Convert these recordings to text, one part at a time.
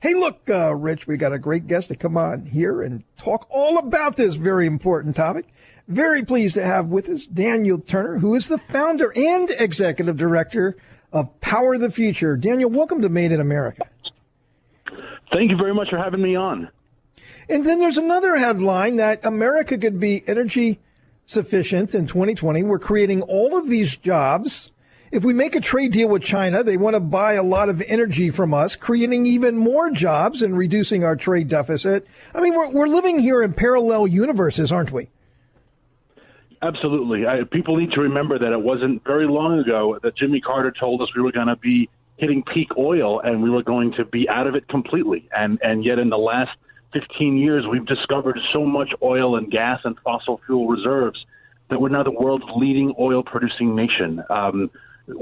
Hey, look, Rich, we got a great guest to come on here and talk all about this very important topic. Very pleased to have with us Daniel Turner, who is the founder and executive director of Power the Future. Daniel, welcome to Made in America. Thank you very much for having me on. And then there's another headline that America could be energy sufficient in 2020. We're creating all of these jobs. If we make a trade deal with China, they want to buy a lot of energy from us, creating even more jobs and reducing our trade deficit. I mean, we're living here in parallel universes, aren't we? Absolutely. People need to remember that it wasn't very long ago that Jimmy Carter told us we were going to be hitting peak oil and we were going to be out of it completely. And yet in the last 15 years, we've discovered so much oil and gas and fossil fuel reserves that we're now the world's leading oil-producing nation.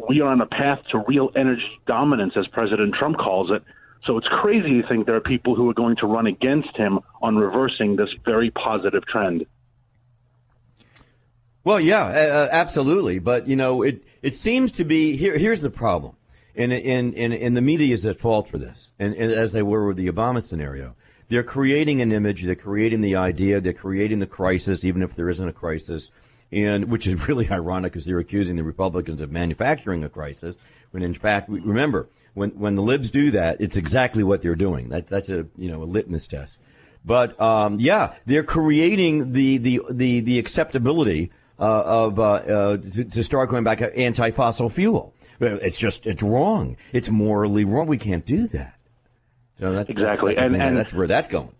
We are on a path to real energy dominance, as President Trump calls it. So it's crazy to think there are people who are going to run against him on reversing this very positive trend. Well, yeah, absolutely. But, you know, it seems to be here's the problem. And the media is at fault for this. And as they were with the Obama scenario, they're creating an image. They're creating the idea. They're creating the crisis, even if there isn't a crisis. And which is really ironic because they're accusing the Republicans of manufacturing a crisis, when in fact, remember, when the libs do that, it's exactly what they're doing. That's a litmus test. But yeah, they're creating the acceptability to start going back to anti-fossil fuel. It's wrong. It's morally wrong. We can't do that. So exactly, and that's where that's going.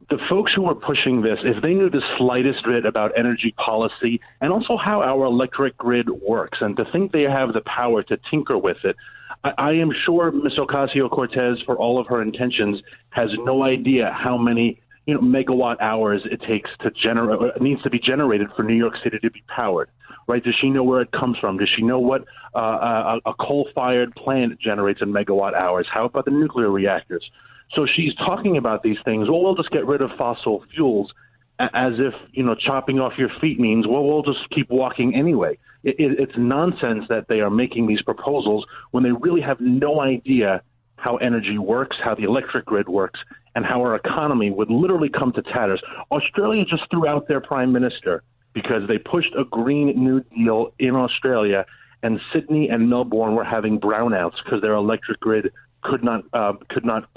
The folks who are pushing this, if they knew the slightest bit about energy policy and also how our electric grid works, and to think they have the power to tinker with it, I am sure Ms. Ocasio-Cortez, for all of her intentions, has no idea how many megawatt hours it takes to generate, needs to be generated for New York City to be powered. Right? Does she know where it comes from? Does she know what a coal-fired plant generates in megawatt hours? How about the nuclear reactors? So she's talking about these things. Well, we'll just get rid of fossil fuels as if, chopping off your feet means, well, we'll just keep walking anyway. It's nonsense that they are making these proposals when they really have no idea how energy works, how the electric grid works, and how our economy would literally come to tatters. Australia just threw out their prime minister because they pushed a Green New Deal in Australia, and Sydney and Melbourne were having brownouts because their electric grid could not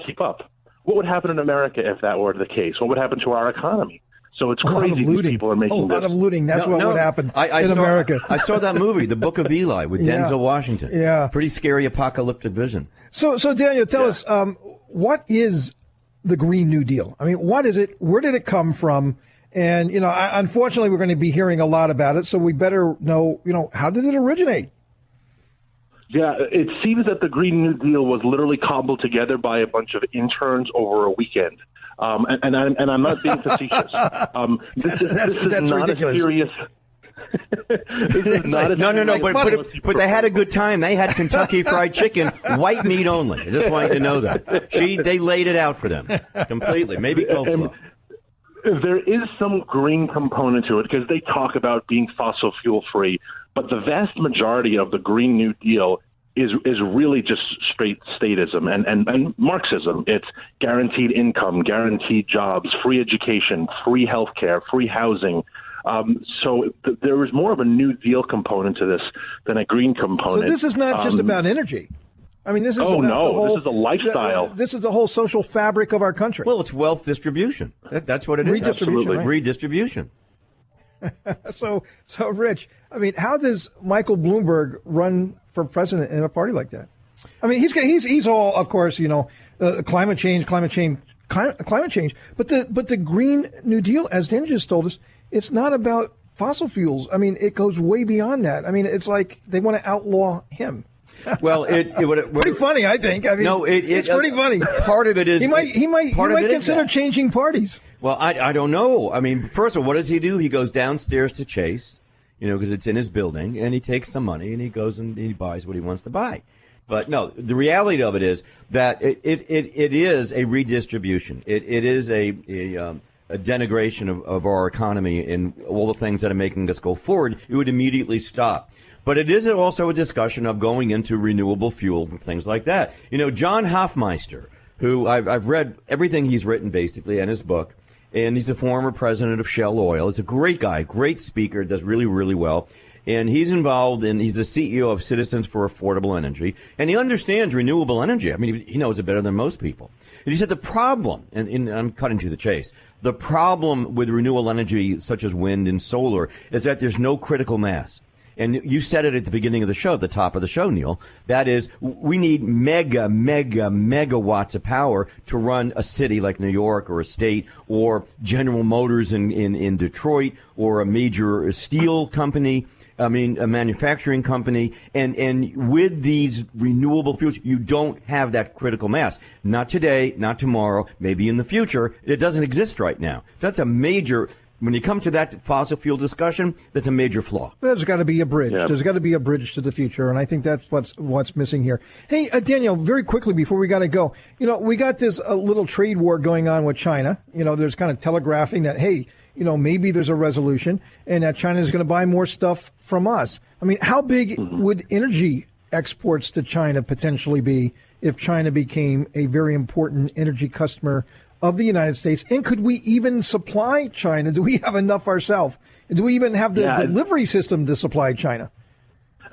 keep up. What would happen in America if that were the case? What would happen to our economy? So it's crazy these people are making a lot of looting. That's what would happen in America. I saw that movie, The Book of Eli, with Denzel Washington. Yeah. Pretty scary apocalyptic vision. So Daniel, tell us, what is the Green New Deal? I mean, what is it? Where did it come from? And, unfortunately, we're going to be hearing a lot about it, so we better know, how did it originate? Yeah, it seems that the Green New Deal was literally cobbled together by a bunch of interns over a weekend. And I'm not being facetious. This is not ridiculous. A serious. But they had a good time. They had Kentucky Fried Chicken, white meat only. I just want you to know that. They laid it out for them completely. Maybe coleslaw. There is some green component to it because they talk about being fossil fuel free, but the vast majority of the Green New Deal is really just straight statism and Marxism. It's guaranteed income, guaranteed jobs, free education, free healthcare, free housing. So there is more of a New Deal component to this than a green component. So this is not just about energy. I mean, this is this is a lifestyle. This is the whole social fabric of our country. Well, it's wealth distribution. That's what it is. Redistribution. Right? Redistribution. So, Rich, I mean, how does Michael Bloomberg run for president in a party like that? I mean, he's all, of course, climate change. But the Green New Deal, as Dan just told us, it's not about fossil fuels. I mean, it goes way beyond that. I mean, it's like they want to outlaw him. Well, it pretty funny, I think. I mean, no, it's pretty funny. Part of it is he might consider changing parties. Well, I don't know. I mean, first of all, what does he do? He goes downstairs to Chase, because it's in his building, and he takes some money and he goes and he buys what he wants to buy. But no, the reality of it is that it is a redistribution. It is a denigration of our economy and all the things that are making us go forward. It would immediately stop. But it is also a discussion of going into renewable fuel and things like that. John Hofmeister, who I've read everything he's written basically in his book. And he's a former president of Shell Oil. He's a great guy, great speaker, does really, really well. And he's involved he's the CEO of Citizens for Affordable Energy. And he understands renewable energy. I mean, he knows it better than most people. And he said the problem, and I'm cutting to the chase, the problem with renewable energy such as wind and solar is that there's no critical mass. And you said it at the beginning of the show, the top of the show, Neal. That is, we need megawatts of power to run a city like New York or a state or General Motors in Detroit or a major steel company. I mean, a manufacturing company. And with these renewable fuels, you don't have that critical mass. Not today, not tomorrow, maybe in the future. It doesn't exist right now. That's a major... When you come to that fossil fuel discussion, that's a major flaw. There's got to be a bridge. Yeah. There's got to be a bridge to the future, and I think that's what's missing here. Hey, Daniel, very quickly before we got to go, we got this little trade war going on with China. There's kind of telegraphing that, hey, maybe there's a resolution, and that China is going to buy more stuff from us. I mean, how big would energy exports to China potentially be if China became a very important energy customer of the United States? And could we even supply China? Do we have enough ourselves? Do we even have the delivery system to supply China?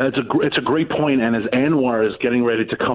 It's a great point, and as Anwar is getting ready to come